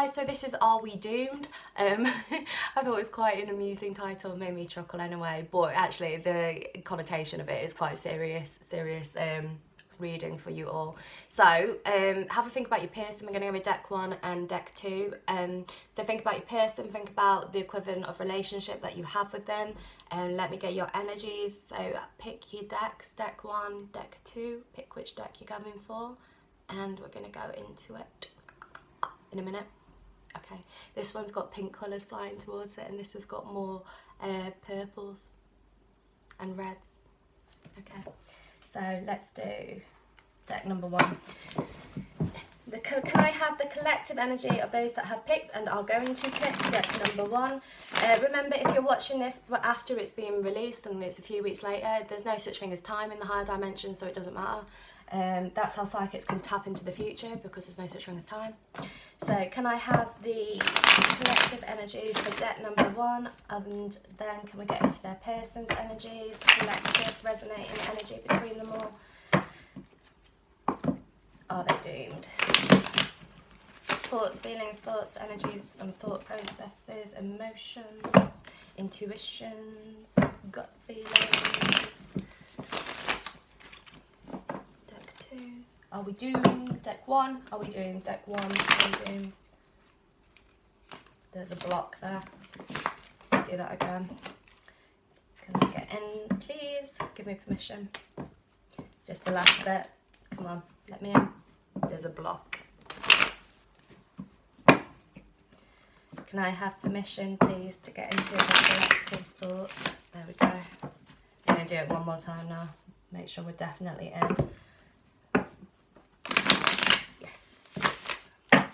guys, so this is Are We Doomed? I thought it was quite an amusing title, made me chuckle anyway, but actually the connotation of it is quite serious reading for you all. So have a think about your person. We're going to go with deck 1 and deck 2. So think about your person, think about the equivalent of relationship that you have with them, and let me get your energies. So pick your decks, deck 1, deck 2, pick which deck you're going for, and we're going to go into it in a minute. Okay, this one's got pink colours flying towards it, and this has got more purples and reds. Okay, so let's do deck number 1. Can I have the collective energy of those that have picked, and are going to pick deck number 1. Remember, if you're watching this but after it's been released and it's a few weeks later, there's no such thing as time in the higher dimension, so it doesn't matter. That's how psychics can tap into the future, because there's no such thing as time. So can I have the collective energies for deck number 1, and then can we get into their person's energies, collective resonating energy between them all. Are they doomed? Thoughts, feelings, thoughts, energies and thought processes, emotions, intuitions, gut feelings. Deck 2. Are we doomed? Deck 1. Are we doomed? Deck 1. Are we doomed? There's a block there. Do that again. Can I get in, please? Give me permission. Just the last bit. Come on, let me in. There's a block. Can I have permission, please, to get into the collective thoughts? There we go. I'm going to do it one more time now. Make sure we're definitely in. Yes. Okay.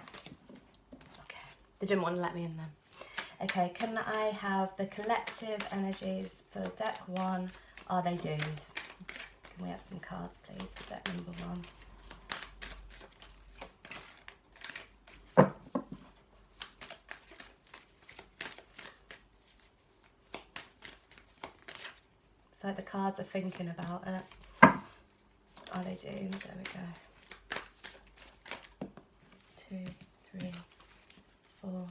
They didn't want to let me in then. Okay, can I have the collective energies for deck 1? Are they doomed? Can we have some cards, please, for deck number 1? It's like the cards are thinking about it. Are they doomed? There we go. 2, 3, 4.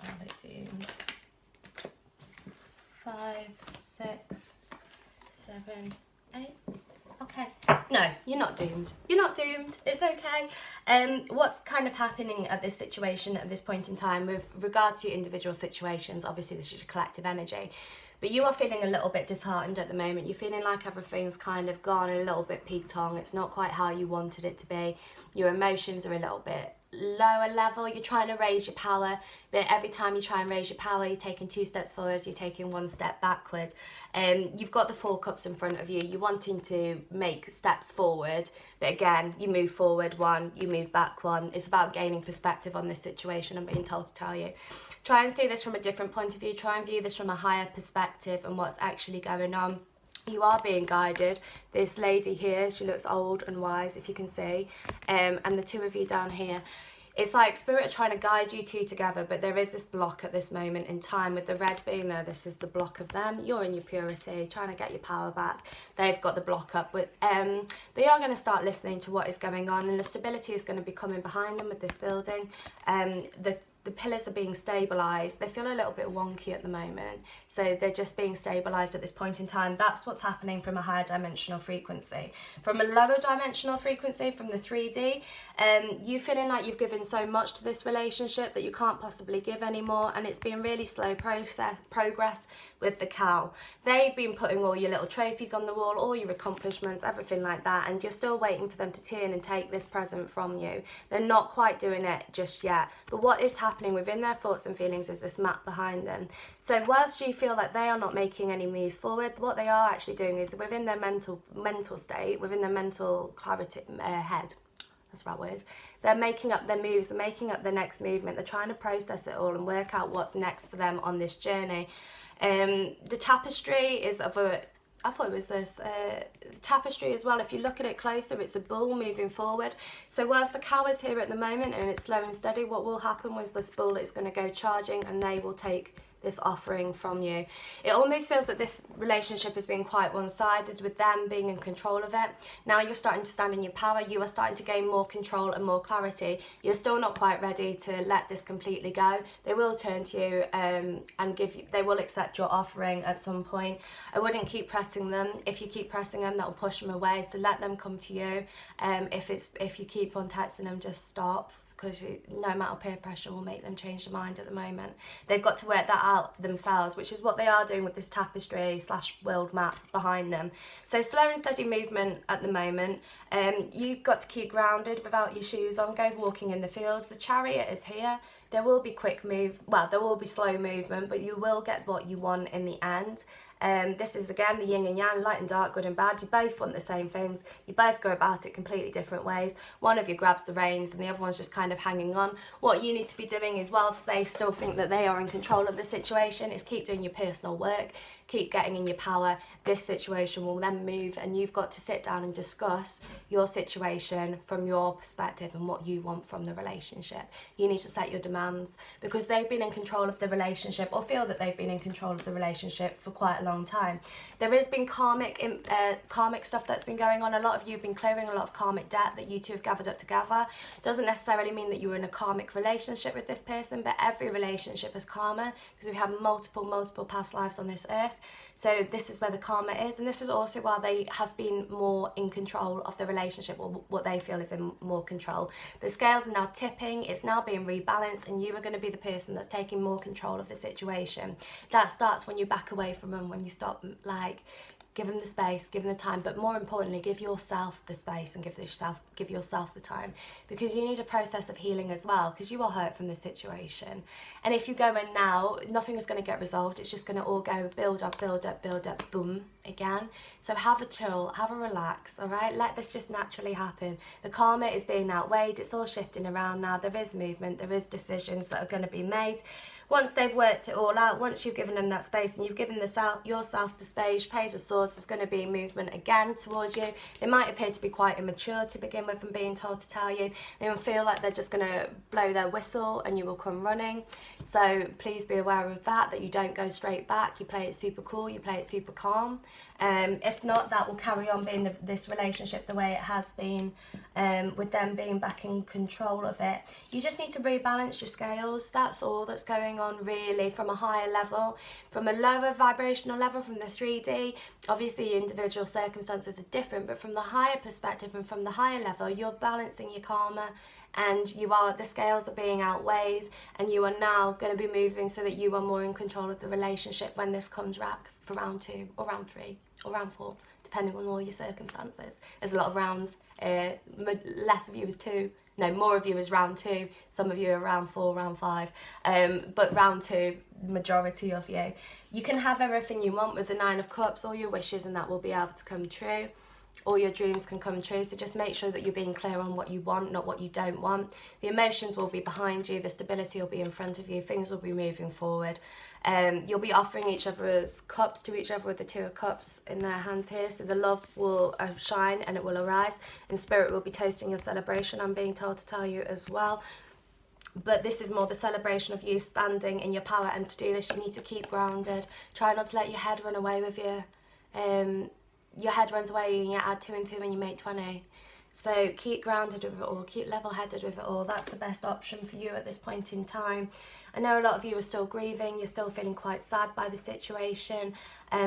Are they doomed? 5, 6, 7, 8. Okay. No, you're not doomed. You're not doomed. It's okay. What's kind of happening at this situation at this point in time with regard to your individual situations, obviously this is a collective energy, but you are feeling a little bit disheartened at the moment. You're feeling like everything's kind of gone a little bit peaked on. It's not quite how you wanted it to be. Your emotions are a little bit lower level. You're trying to raise your power, but every time you try and raise your power, you're taking 2 steps forward, you're taking 1 step backward. You've got the 4 cups in front of you. You're wanting to make steps forward, but again, you move forward 1, you move back 1. It's about gaining perspective on this situation, I'm being told to tell you. Try and see this from a different point of view. Try and view this from a higher perspective and what's actually going on. You are being guided. This lady here, she looks old and wise, if you can see, and the 2 of you down here. It's like Spirit are trying to guide you 2 together, but there is this block at this moment in time. With the red being there, this is the block of them. You're in your purity, trying to get your power back. They've got the block up, but they are going to start listening to what is going on, and the stability is going to be coming behind them with this building. The pillars are being stabilised. They feel a little bit wonky at the moment, so they're just being stabilised at this point in time. That's what's happening from a higher dimensional frequency. From a lower dimensional frequency, from the 3D, you feeling like you've given so much to this relationship that you can't possibly give anymore, and it's been really slow progress with the cow. They've been putting all your little trophies on the wall, all your accomplishments, everything like that, and you're still waiting for them to turn and take this present from you. They're not quite doing it just yet, but what is happening within their thoughts and feelings is this map behind them. So whilst you feel like they are not making any moves forward, what they are actually doing is within their mental state, within their mental clarity head, that's the right word, they're making up their moves, they're making up their next movement, they're trying to process it all and work out what's next for them on this journey. The tapestry is of a, I thought it was this tapestry as well. If you look at it closer, it's a bull moving forward. So whilst the cow is here at the moment and it's slow and steady, what will happen was this bull is going to go charging and they will take this offering from you. It almost feels that this relationship has been quite one-sided, with them being in control of it. Now you're starting to stand in your power. You are starting to gain more control and more clarity. You're still not quite ready to let this completely go. They will turn to you and they will accept your offering at some point. I wouldn't keep pressing them. If you keep pressing them, that will push them away. So let them come to you. If you keep on texting them, just stop, because no amount of peer pressure will make them change their mind at the moment. They've got to work that out themselves, which is what they are doing with this tapestry / world map behind them. So slow and steady movement at the moment. You've got to keep grounded without your shoes on. Go walking in the fields. The Chariot is here. There will be quick move. Well, there will be slow movement, but you will get what you want in the end. This is again the yin and yang, light and dark, good and bad. You both want the same things. You both go about it completely different ways. One of you grabs the reins and the other one's just kind of hanging on. What you need to be doing is, whilst they still think that they are in control of the situation, is keep doing your personal work, keep getting in your power. This situation will then move, and you've got to sit down and discuss your situation from your perspective and what you want from the relationship. You need to set your demands, because they've been in control of the relationship, or feel that they've been in control of the relationship for quite a long time. There has been karmic stuff that's been going on. A lot of you have been clearing a lot of karmic debt that you two have gathered up together. Doesn't necessarily mean that you were in a karmic relationship with this person, but every relationship has karma, because we have multiple past lives on this earth. So this is where the karma is, and this is also why they have been more in control of the relationship, or what they feel is in more control. The scales are now tipping, it's now being rebalanced, and you are going to be the person that's taking more control of the situation. That starts when you back away from them, when you stop, like, give them the space, give them the time, but more importantly, give yourself the space and give yourself the time, because you need a process of healing as well, because you are hurt from the situation. And if you go in now, nothing is going to get resolved. It's just going to all go build up, boom, again. So have a chill, have a relax, all right? Let this just naturally happen. The karma is being outweighed. It's all shifting around now. There is movement. There is decisions that are going to be made. Once they've worked it all out, once you've given them that space and you've given yourself the space, Page of Swords, there's going to be movement again towards you. They might appear to be quite immature to begin with and being told to tell you. They will feel like they're just going to blow their whistle and you will come running. So please be aware of that you don't go straight back. You play it super cool, you play it super calm. If not, that will carry on being this relationship the way it has been, with them being back in control of it. You just need to rebalance your scales. That's all that's going on, really, from a higher level. From a lower vibrational level, from the 3D, obviously individual circumstances are different, but from the higher perspective and from the higher level, you're balancing your karma, and the scales are being outweighed, and you are now going to be moving so that you are more in control of the relationship when this comes back for round 2 or round 3 or round 4, depending on all your circumstances. There's a lot of rounds. Less of you is 2. No, more of you is round 2. Some of you are round 4, round 5. But round 2, majority of you. You can have everything you want with the 9 of Cups, all your wishes, and that will be able to come true. All your dreams can come true, so just make sure that you're being clear on what you want, not what you don't want. The emotions will be behind you, the stability will be in front of you, things will be moving forward. You'll be offering each other's cups to each other with the 2 of Cups in their hands here, so the love will shine and it will arise, and Spirit will be toasting your celebration, I'm being told to tell you as well. But this is more the celebration of you standing in your power, and to do this you need to keep grounded. Try not to let your head run away with you. Your head runs away and you add 2 and 2 and you make 20. So keep grounded with it all, keep level-headed with it all. That's the best option for you at this point in time. I know a lot of you are still grieving, you're still feeling quite sad by the situation,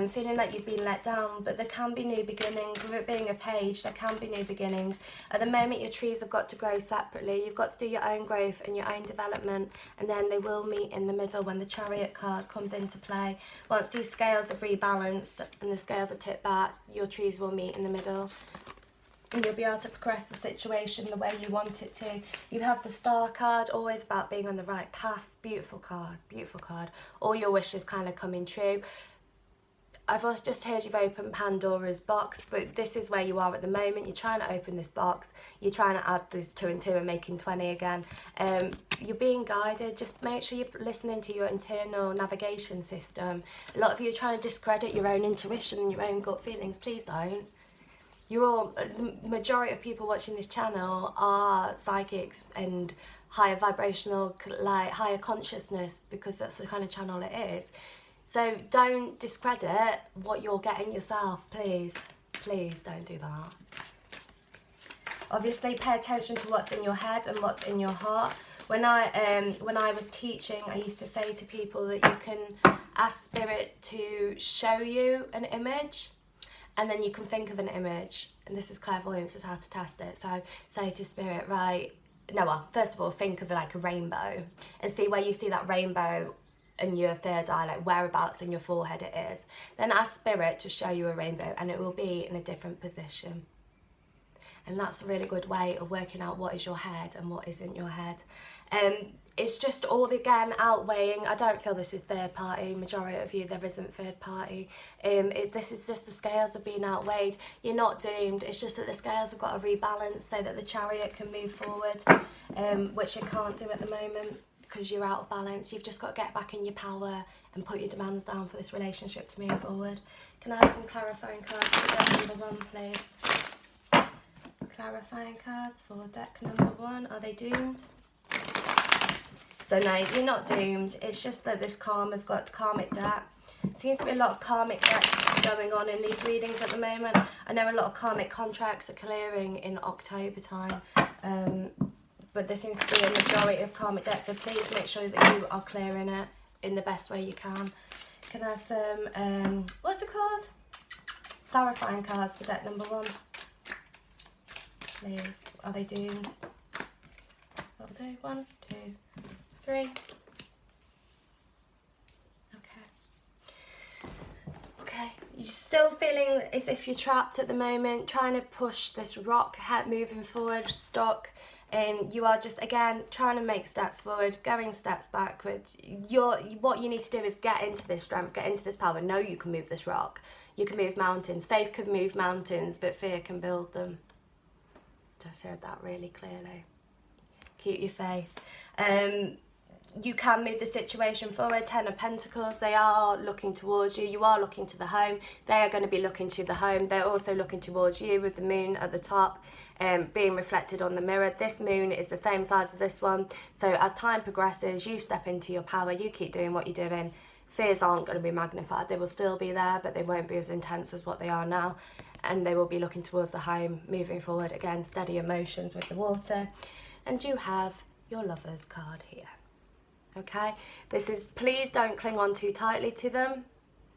feeling like you've been let down, but there can be new beginnings. With it being a page, there can be new beginnings. At the moment, your trees have got to grow separately. You've got to do your own growth and your own development, and then they will meet in the middle when the Chariot card comes into play. Once these scales have rebalanced and the scales are tipped back, your trees will meet in the middle. And you'll be able to progress the situation the way you want it to. You have the Star card, always about being on the right path. Beautiful card, beautiful card. All your wishes kind of coming true. I've just heard you've opened Pandora's box, but this is where you are at the moment. You're trying to open this box. You're trying to add these 2 and 2 and making 20 again. You're being guided. Just make sure you're listening to your internal navigation system. A lot of you are trying to discredit your own intuition and your own gut feelings. Please don't. The majority of people watching this channel are psychics and higher vibrational, like higher consciousness, because that's the kind of channel it is. So don't discredit what you're getting yourself, please. Please don't do that. Obviously, pay attention to what's in your head and what's in your heart. When I was teaching, I used to say to people that you can ask Spirit to show you an image, and then you can think of an image. And this is clairvoyance, is how to test it. So say to Spirit, right, no, well, first of all, think of like a rainbow and see where you see that rainbow in your third eye, like whereabouts in your forehead it is. Then ask Spirit to show you a rainbow, and it will be in a different position. And that's a really good way of working out what is your head and what isn't your head. It's just all, again, outweighing. I don't feel this is third party. Majority of you, there isn't third party. This is just the scales are being outweighed. You're not doomed. It's just that the scales have got to rebalance so that the chariot can move forward, which it can't do at the moment because you're out of balance. You've just got to get back in your power and put your demands down for this relationship to move forward. Can I have some clarifying cards for deck number 1, please? Clarifying cards for deck number 1. Are they doomed? So no, you're not doomed. It's just that this karma's got karmic debt. Seems to be a lot of karmic debt going on in these readings at the moment. I know a lot of karmic contracts are clearing in October time. But there seems to be a majority of karmic debt. So please make sure that you are clearing it in the best way you can. Can I have some, what's it called? Clarifying cards for deck number 1. Please. Are they doomed? That'll do. 1, 2, 3. Okay. You're still feeling as if you're trapped at the moment, trying to push this rock, moving forward, stuck. You are just, again, trying to make steps forward, going steps backwards. What you need to do is get into this strength, get into this power. Know you can move this rock. You can move mountains. Faith can move mountains, but fear can build them. Just heard that really clearly. Keep your faith. You can move the situation forward. 10 of Pentacles, they are looking towards you. You are looking to the home. They are going to be looking to the home. They're also looking towards you with the moon at the top, being reflected on the mirror. This moon is the same size as this one. So as time progresses, you step into your power. You keep doing what you're doing. Fears aren't going to be magnified. They will still be there, but they won't be as intense as what they are now. And they will be looking towards the home, moving forward. Again, steady emotions with the water. And you have your Lover's card here. Okay, this is, please don't cling on too tightly to them.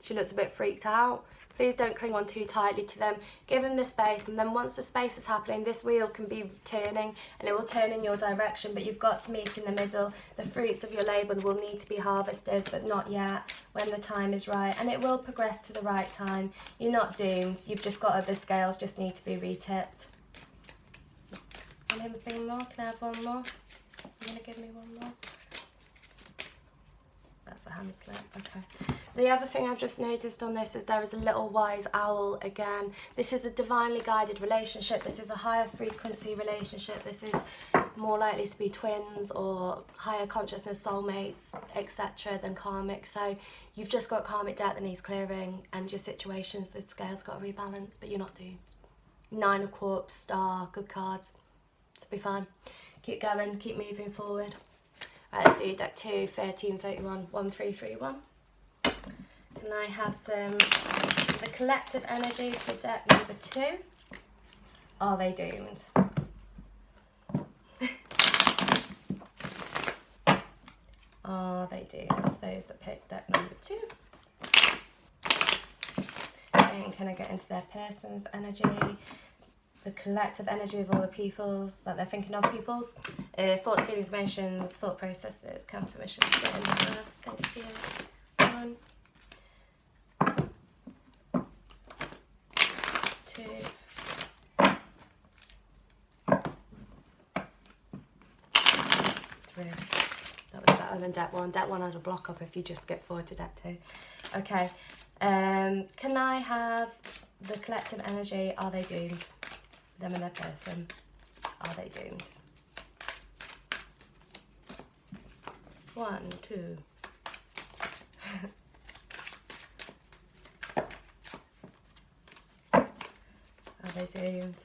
She looks a bit freaked out. Please don't cling on too tightly to them. Give them the space, and then once the space is happening, this wheel can be turning, and it will turn in your direction, but you've got to meet in the middle. The fruits of your labour will need to be harvested, but not yet, when the time is right, and it will progress to the right time. You're not doomed. You've just got, the scales just need to be retipped. Anything more? Can I have one more? You're going to give me one more? That's a hand slip. Okay. The other thing I've just noticed on this is there is a little wise owl again. This is a divinely guided relationship. This is a higher frequency relationship. This is more likely to be twins or higher consciousness soulmates, etc. than karmic. So you've just got karmic debt that needs clearing, and your situations, the scale's got to rebalance, but you're not doomed. 9 of Cups, Star, good cards. It'll be fine. Keep going, keep moving forward. Right, let's do deck 2, 13, 31, 1, 3, 3, 1. Can I have some, the collective energy for deck number 2? Are they doomed? Are they doomed? Those that picked deck number 2. And can I get into their person's energy? The collective energy of all the peoples that they're thinking of, peoples. Thoughts, feelings, emotions, thought processes. Can permission to get in there. Thanks, you. 1, 2. 3. That was better than deck 1. Deck 1 had a block up if you just skip forward to deck 2. Okay. Can I have the collective energy? Are they doomed? Them and their person. Are they doomed? 1, 2. Are they doomed?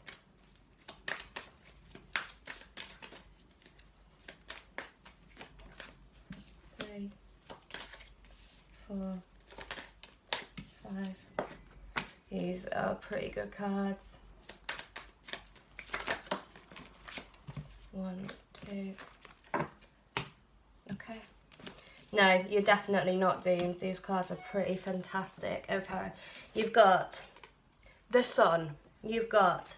4, 5. These are pretty good cards. 1, 2. Okay. No, you're definitely not doomed. These cards are pretty fantastic. Okay. You've got the Sun. You've got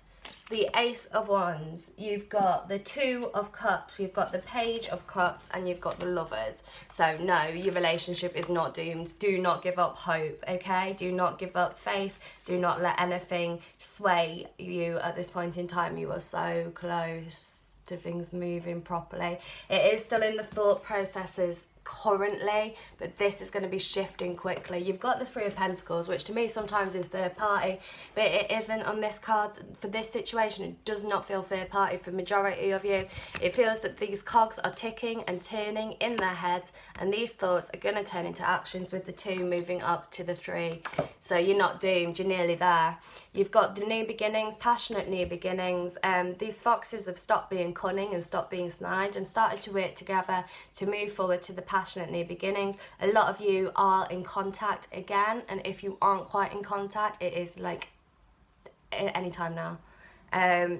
the Ace of Wands. You've got the Two of Cups. You've got the Page of Cups. And you've got the Lovers. So, no, your relationship is not doomed. Do not give up hope, okay? Do not give up faith. Do not let anything sway you at this point in time. You are so close to things moving properly. It is still in the thought processes currently, but this is going to be shifting quickly. You've got the Three of Pentacles, which to me sometimes is third party, but it isn't on this card. For this situation, it does not feel third party for majority of you. It feels that these cogs are ticking and turning in their heads, and these thoughts are going to turn into actions with the 2 moving up to the 3. So you're not doomed, you're nearly there. You've got the new beginnings, passionate new beginnings. These foxes have stopped being cunning and stopped being snide and started to work together to move forward to the passionate new beginnings. A lot of you are in contact again, and if you aren't quite in contact, it is like any time now.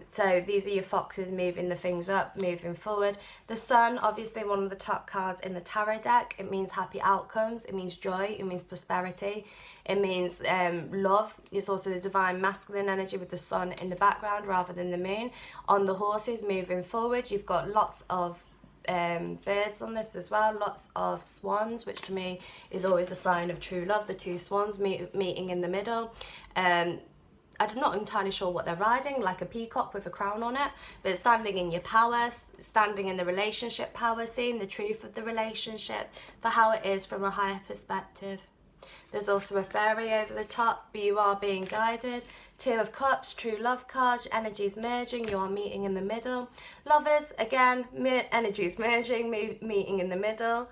So these are your foxes moving the things up, moving forward. The Sun, obviously one of the top cards in the tarot deck. It means happy outcomes, it means joy, it means prosperity, it means love. It's also the divine masculine energy with the Sun in the background rather than the moon. On the horses moving forward, you've got lots of birds on this as well, lots of swans, which to me is always a sign of true love. The 2 swans meeting in the middle. I'm not entirely sure what they're riding, like a peacock with a crown on it, but standing in your power, standing in the relationship power, seeing the truth of the relationship for how it is from a higher perspective. There's also a fairy over the top, but you are being guided. 2 of Cups, true love card, energies merging, you are meeting in the middle. Lovers, again, energies merging, meeting in the middle.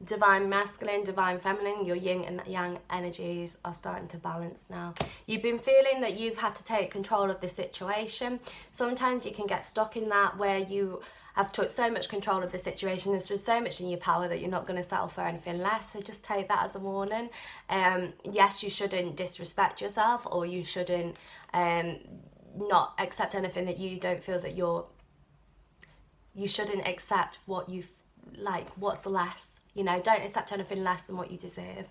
Divine masculine, divine feminine, your yin and yang energies are starting to balance now. You've been feeling that you've had to take control of the situation. Sometimes you can get stuck in that where you have took so much control of the situation, there's just so much in your power that you're not going to settle for anything less. So just take that as a warning. Yes, you shouldn't disrespect yourself, or you shouldn't not accept anything that you don't feel that you shouldn't accept what you like, what's less. You know, don't accept anything less than what you deserve.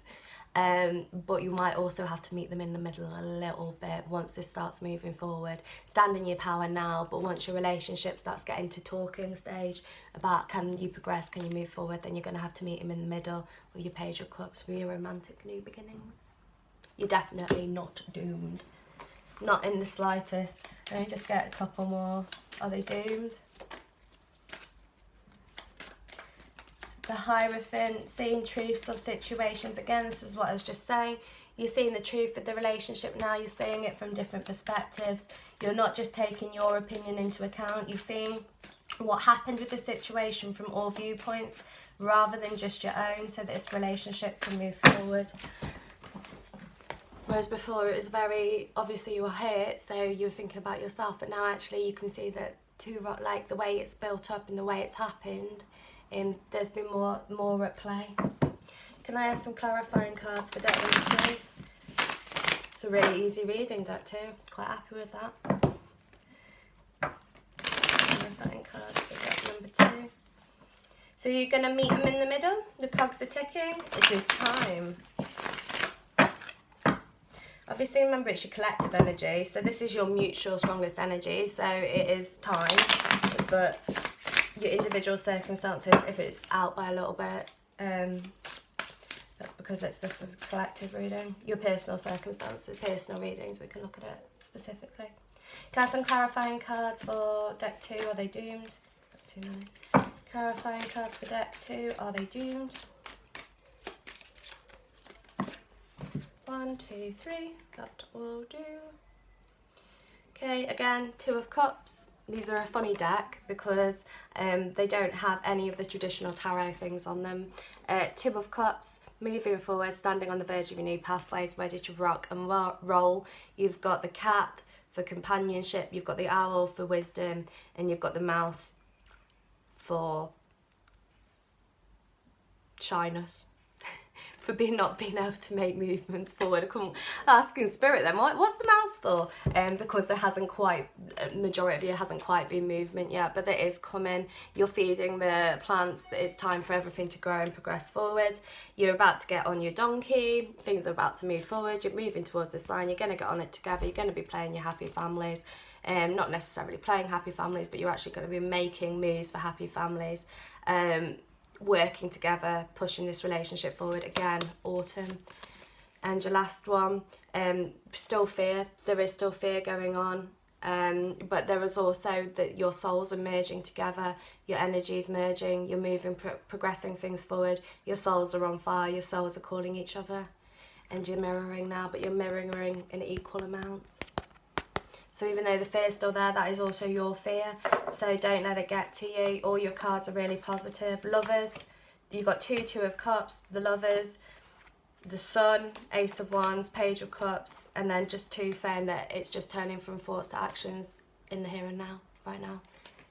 But you might also have to meet them in the middle a little bit once this starts moving forward. Stand in your power now, but once your relationship starts getting to talking stage about can you progress, can you move forward, then you're going to have to meet him in the middle with your Page of Cups for your romantic new beginnings. You're definitely not doomed. Not in the slightest. Let me just get a couple more. Are they doomed? The Hierophant, seeing truths of situations. Again, this is what I was just saying. You're seeing the truth of the relationship now. You're seeing it from different perspectives. You're not just taking your opinion into account. You're seeing what happened with the situation from all viewpoints rather than just your own, so that this relationship can move forward. Whereas before it was very, obviously you were hurt, so you were thinking about yourself, but now actually you can see that like the way it's built up and the way it's happened, there's been more at play. Can I have some clarifying cards for deck number 2? It's a really easy reading, deck 2. Quite happy with that. Clarifying cards for deck number 2. So you're going to meet them in the middle. The cogs are ticking. It is time. Obviously, remember it's your collective energy. So this is your mutual strongest energy. So it is time. But your individual circumstances, if it's out by a little bit, that's because this is a collective reading. Your personal circumstances, personal readings, we can look at it specifically. Can I have some clarifying cards for deck 2? Are they doomed? That's too many. Clarifying cards for deck 2. Are they doomed? 1, 2, 3. That will do. Okay, again, 2 of Cups. These are a funny deck because they don't have any of the traditional tarot things on them. 2 of Cups, moving forward, standing on the verge of your new pathways, ready to rock and roll. You've got the cat for companionship, you've got the owl for wisdom, and you've got the mouse for shyness. for not being able to make movements forward. I couldn't ask in spirit then, what's the mouse for? Because there hasn't quite, majority of you hasn't quite been movement yet, but there is coming. You're feeding the plants. It's time for everything to grow and progress forward. You're about to get on your donkey. Things are about to move forward. You're moving towards this line. You're going to get on it together. You're going to be playing your happy families. Not necessarily playing happy families, but you're actually going to be making moves for happy families. Working together, pushing this relationship forward. Again, autumn. And your last one, still fear. There is still fear going on, but there is also that your souls are merging together, your energies merging, you're moving, progressing things forward. Your souls are on fire, your souls are calling each other, and you're mirroring now, but you're mirroring in equal amounts. So even though the fear's still there, that is also your fear. So don't let it get to you. All your cards are really positive. Lovers, you've got two of cups, the lovers, the sun, ace of wands, page of cups, and then just two saying that it's just turning from thoughts to actions in the here and now, right now.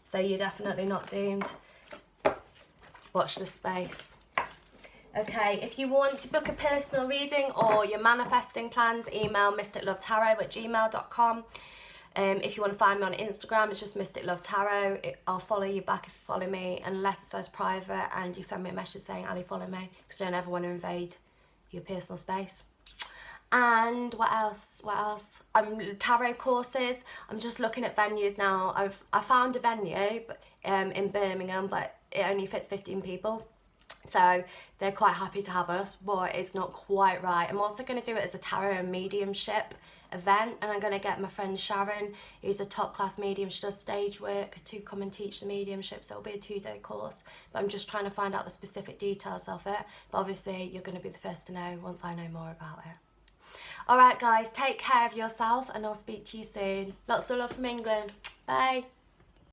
So you're definitely not doomed. Watch the space. Okay, if you want to book a personal reading or your manifesting plans, email mysticlovetarot@gmail.com. If you want to find me on Instagram, it's just mysticlovetarot. I'll follow you back if you follow me, unless it says private and you send me a message saying, Ali, follow me, because I don't ever want to invade your personal space. And what else? Tarot courses. I'm just looking at venues now. I found a venue in Birmingham, but it only fits 15 people. So they're quite happy to have us, but it's not quite right. I'm also going to do it as a tarot and mediumship event, and I'm going to get my friend Sharon, who's a top class medium, she does stage work, to come and teach the mediumship. So it'll be a 2-day course, but I'm just trying to find out the specific details of it. But obviously you're going to be the first to know once I know more about it. Alright guys, take care of yourself and I'll speak to you soon. Lots of love from England. Bye.